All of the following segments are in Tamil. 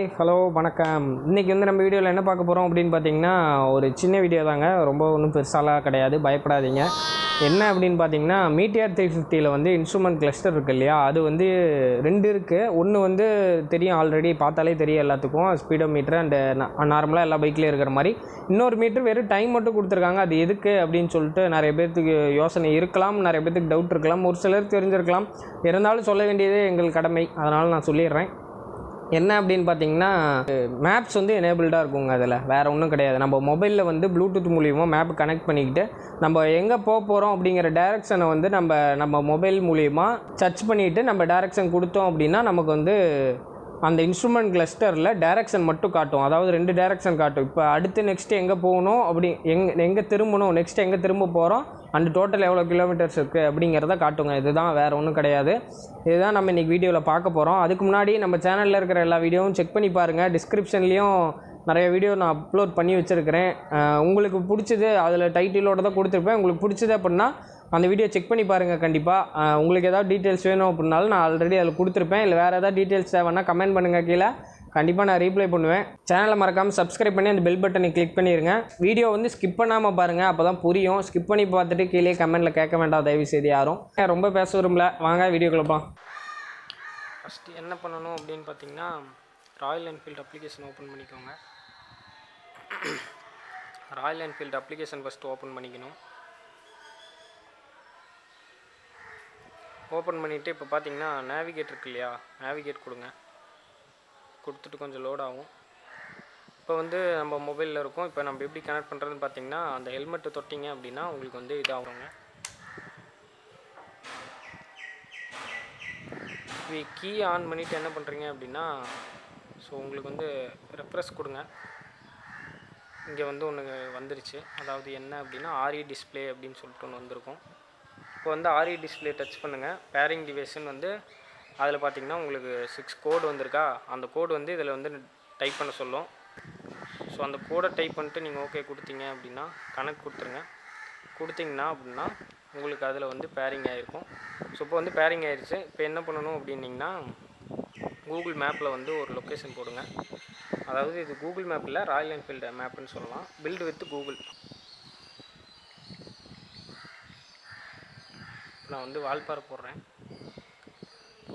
ஹாய் ஹலோ வணக்கம். இன்றைக்கி வந்து நம்ம வீடியோவில் என்ன பார்க்க போகிறோம் அப்படின்னு பார்த்தீங்கன்னா, ஒரு சின்ன வீடியோ தாங்க, ரொம்ப ஒன்றும் பெருசாலாம் கிடையாது, பயப்படாதீங்க. என்ன அப்படின்னு பார்த்தீங்கன்னா, Meteor350 வந்து இன்ஸ்ட்ருமெண்ட் கிளஸ்டர் இருக்குது இல்லையா, அது வந்து 2 இருக்குது. ஒன்று வந்து தெரியும், ஆல்ரெடி பார்த்தாலே தெரியும் எல்லாத்துக்கும், ஸ்பீடோ மீட்ரு அண்டு நார்மலாக எல்லா பைக்லேயும் இருக்கிற மாதிரி. இன்னொரு மீட்ரு வெறும் டைம் மட்டும் கொடுத்துருக்காங்க. அது எதுக்கு அப்படின்னு சொல்லிட்டு நிறைய பேர்த்துக்கு யோசனை இருக்கலாம், நிறைய பேர்த்துக்கு டவுட் இருக்கலாம், ஒரு சிலர் தெரிஞ்சிருக்கலாம். இருந்தாலும் சொல்ல வேண்டியது எங்கள் கடமை, அதனால் நான் சொல்லிடுறேன். என்ன அப்படின்னு பார்த்தீங்கன்னா, மேப்ஸ் வந்து எனேபிள்டாக இருக்குங்க. அதில் வேறு ஒன்றும் கிடையாது. நம்ம மொபைலில் வந்து ப்ளூடூத் மூலிமா மேப் கனெக்ட் பண்ணிக்கிட்டு நம்ம எங்கே போகிறோம் அப்படிங்கிற டைரெக்ஷனை வந்து நம்ம மொபைல் மூலிமா சர்ச் பண்ணிவிட்டு நம்ம டைரெக்ஷன் கொடுத்தோம் அப்படின்னா நமக்கு வந்து அந்த இன்ஸ்ட்ருமெண்ட் கிளஸ்டரில் டைரெக்ஷன் மட்டும் காட்டும். அதாவது 2 டைரெக்ஷன் காட்டும். இப்போ அடுத்து நெக்ஸ்ட்டு எங்கே போகணும், அப்படி எங்கே திரும்பணும், நெக்ஸ்ட்டு எங்கே திரும்ப போகிறோம், அண்ட் டோட்டல் எவ்வளோ கிலோமீட்டர்ஸ் இருக்குது அப்படிங்கிறத காட்டுங்க. இதுதான், வேறு ஒன்றும் கிடையாது. இதுதான் நம்ம இன்றைக்கி வீடியோவில் பார்க்க போகிறோம். அதுக்கு முன்னாடி நம்ம சேனலில் இருக்கிற எல்லா வீடியோவும் செக் பண்ணி பாருங்கள். டிஸ்கிரிப்ஷன்லேயும் நிறைய வீடியோ நான் அப்லோட் பண்ணி வச்சுருக்கிறேன். உங்களுக்கு பிடிச்சது அதில் டைட்டிலோடு தான் கொடுத்துருப்பேன். உங்களுக்கு பிடிச்சது அப்படின்னா அந்த வீடியோ செக் பண்ணி பாருங்கள். கண்டிப்பாக உங்களுக்கு ஏதாவது டீட்டெயில்ஸ் வேணும் அப்படின்னாலும் நான் ஆல்ரெடி அதில் கொடுத்துருப்பேன். இல்லை வேறு ஏதாவது டீட்டெயில்ஸ் தேவைன்னா கமெண்ட் பண்ணுங்கள் கீழே, கண்டிப்பாக நான் ரீப்ளை பண்ணுவேன். சேனலை மறக்காமல் சப்ஸ்கிரைப் பண்ணி அந்த பெல் பட்டனை கிளிக் பண்ணிடுங்க. வீடியோ வந்து ஸ்கிப் பண்ணாமல் பாருங்கள், அப்போ தான் புரியும். ஸ்கிப் பண்ணி பார்த்துட்டு கீழே கமெண்ட்டில் கேட்க வேண்டாம் தயவு செய்து யாரும். ரொம்ப பேச விரும்பல, வாங்க வீடியோக்குள்ள போகலாம். ஃபஸ்ட்டு என்ன பண்ணணும் அப்படின்னு பார்த்தீங்கன்னா, ராயல் என்ஃபீல்டு அப்ளிகேஷன் ஓப்பன் பண்ணிக்கோங்க. Royal Enfield application first open பண்ணிக்கணும். ஓப்பன் பண்ணிவிட்டு இப்போ பார்த்தீங்கன்னா நேவிகேட் இருக்கு இல்லையா, நேவிகேட் கொடுங்க. கொடுத்துட்டு கொஞ்சம் லோட் ஆகும். இப்போ வந்து நம்ம மொபைலில் இருக்கும். இப்போ நம்ம எப்படி கனெக்ட் பண்ணுறதுன்னு பார்த்தீங்கன்னா, அந்த ஹெல்மெட்டு தொட்டிங்க அப்படின்னா உங்களுக்கு வந்து இதாகுங்க. கீ ஆன் பண்ணிவிட்டு என்ன பண்ணுறீங்க அப்படின்னா, ஸோ உங்களுக்கு வந்து ரெஃப்ரெஷ் கொடுங்க. இங்கே வந்து ஒன்று வந்துருச்சு. அதாவது என்ன அப்படின்னா ஆர்இ டிஸ்பிளே அப்படின்னு சொல்லிட்டு ஒன்று வந்திருக்கும். இப்போ வந்து ஆர்இ டிஸ்பிளே டச் பண்ணுங்கள். பேரிங் டிவைஸ்ன்னு வந்து அதில் பார்த்தீங்கன்னா உங்களுக்கு 6 கோடு வந்திருக்கா, அந்த கோடு வந்து இதில் வந்து டைப் பண்ண சொல்லும். ஸோ அந்த கோடை டைப் பண்ணிட்டு நீங்கள் ஓகே கொடுத்தீங்க அப்படின்னா கனெக்ட் கொடுத்துருங்க. கொடுத்தீங்கன்னா அப்படின்னா உங்களுக்கு அதில் வந்து பேரிங் ஆகிருக்கும். ஸோ இப்போ வந்து பேரிங் ஆகிடுச்சு. இப்போ என்ன பண்ணணும் அப்படின்னிங்கன்னா, கூகுள் மேப்பில் வந்து ஒரு லொக்கேஷன் போடுங்க. அதாவது இது கூகுள் மேப்பில் ராயல் என்ஃபீல்டு மேப்புன்னு சொல்லலாம், பில்டு வித் கூகுள். நான் வந்து வால்பாறை போடுறேன்.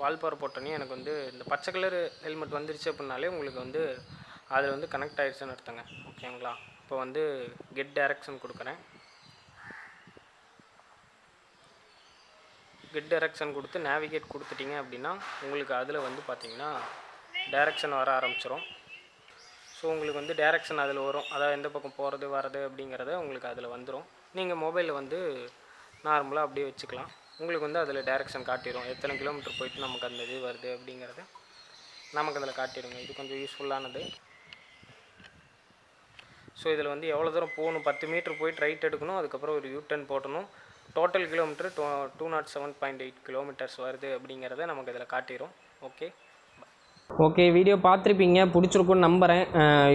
வால்பாறை போட்டோன்னே எனக்கு வந்து இந்த பச்சை கலர் ஹெல்மெட் வந்துருச்சு அப்படின்னாலே உங்களுக்கு வந்து அதில் வந்து கனெக்ட் ஆகிடுச்சுன்னு அர்த்தங்க. ஓகேங்களா? இப்போ வந்து கெட் டைரக்ஷன் கொடுக்குறேன். கெட் டைரக்ஷன் கொடுத்து நேவிகேட் கொடுத்துட்டிங்க அப்படின்னா உங்களுக்கு அதில் வந்து பார்த்திங்கன்னா டைரக்ஷன் வர ஆரம்பிச்சிடும். ஸோ உங்களுக்கு வந்து டைரக்ஷன் அதில் வரும். அதாவது எந்த பக்கம் போகிறது வர்றது அப்படிங்கிறத உங்களுக்கு அதில் வந்துடும். நீங்கள் மொபைலில் வந்து நார்மலாக அப்படியே வச்சுக்கலாம். உங்களுக்கு வந்து அதில் டைரெக்ஷன் காட்டிடும். எத்தனை கிலோமீட்டர் போயிட்டு நமக்கு அந்த இது வருது அப்படிங்கிறது நமக்கு அதில் காட்டிடுங்க. இது கொஞ்சம் யூஸ்ஃபுல்லானது. ஸோ இதில் வந்து எவ்வளோ தூரம் போகணும், 10 மீட்டர் போயிட்டு ரைட் எடுக்கணும், அதுக்கப்புறம் ஒரு யூட்டர்ன் போட்டணும். டோட்டல் கிலோமீட்டர் 207.8 கிலோமீட்டர்ஸ் வருது அப்படிங்கிறத நமக்கு இதில் காட்டிடும். ஓகே, வீடியோ பார்த்துருப்பீங்க, பிடிச்சிருக்குன்னு நம்புகிறேன்.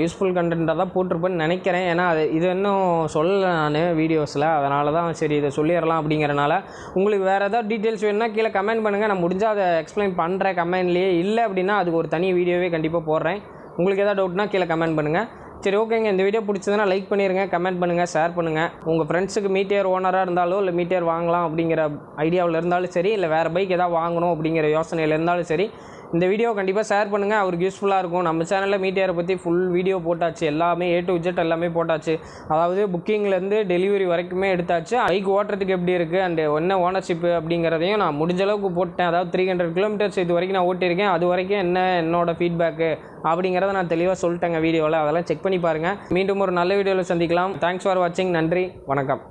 யூஸ்ஃபுல் கண்டென்ட்டாக தான் போட்டிருப்பேன்னு நினைக்கிறேன். ஏன்னா இது இன்னும் சொல்லலை நான் வீடியோஸில், அதனால தான் சரி இதை சொல்லிடலாம் அப்படிங்கிறனால. உங்களுக்கு வேறு ஏதாவது டீட்டெயில்ஸ் வேணுன்னா கீழே கமெண்ட் பண்ணுங்கள், நான் முடிஞ்சால் அதை எக்ஸ்பிளைன் பண்ணுறேன் கமெண்ட்லேயே. இல்லை அப்படின்னா அதுக்கு ஒரு தனி வீடியோவே கண்டிப்பாக போடுறேன். உங்களுக்கு எதாவது டவுட்னா கீழே கமெண்ட் பண்ணுங்கள். சரி, ஓகேங்க. இந்த வீடியோ பிடிச்சதுன்னா லைக் பண்ணிடுங்க, கமெண்ட் பண்ணுங்கள், ஷேர் பண்ணுங்கள். உங்கள் ஃப்ரெண்ட்ஸுக்கு மீட்டியர் ஓனராக இருந்தாலோ இல்லை மீட்டியர் வாங்கலாம் அப்படிங்கிற ஐடியாவில் இருந்தாலும் சரி, இல்லை வேறு பைக் எதாவது வாங்கணும் அப்படிங்கிற யோசனையில் இருந்தாலும் சரி, இந்த வீடியோ கண்டிப்பாக ஷேர் பண்ணுங்கள், அவருக்கு யூஸ்ஃபுல்லாக இருக்கும். நம்ம சேனலில் மீட்டியரை பற்றி ஃபுல் வீடியோ போட்டாச்சு, எல்லாமே A to Z எல்லாமே போட்டாச்சு. அதாவது புக்கிங்லேருந்து டெலிவரி வரைக்குமே எடுத்தாச்சு. பைக் ஓட்டுறதுக்கு எப்படி இருக்குது அண்டு என்ன ஓனர்ஷிப்பு அப்படிங்கிறதையும் நான் முடிஞ்ச அளவுக்கு போட்டேன். அதாவது 300 கிலோமீட்டர்ஸ் இது வரைக்கும் நான் ஓட்டியிருக்கேன். அது வரைக்கும் என்னோடய ஃபீட்பேக்கு அப்படிங்கிறத நான் தெளிவாக சொல்லிட்டேங்க வீடியோவில். அதெல்லாம் செக் பண்ணி பாருங்கள். மீண்டும் ஒரு நல்ல வீடியோவில் சந்திக்கலாம். தேங்க்ஸ் ஃபார் வாட்சிங். நன்றி, வணக்கம்.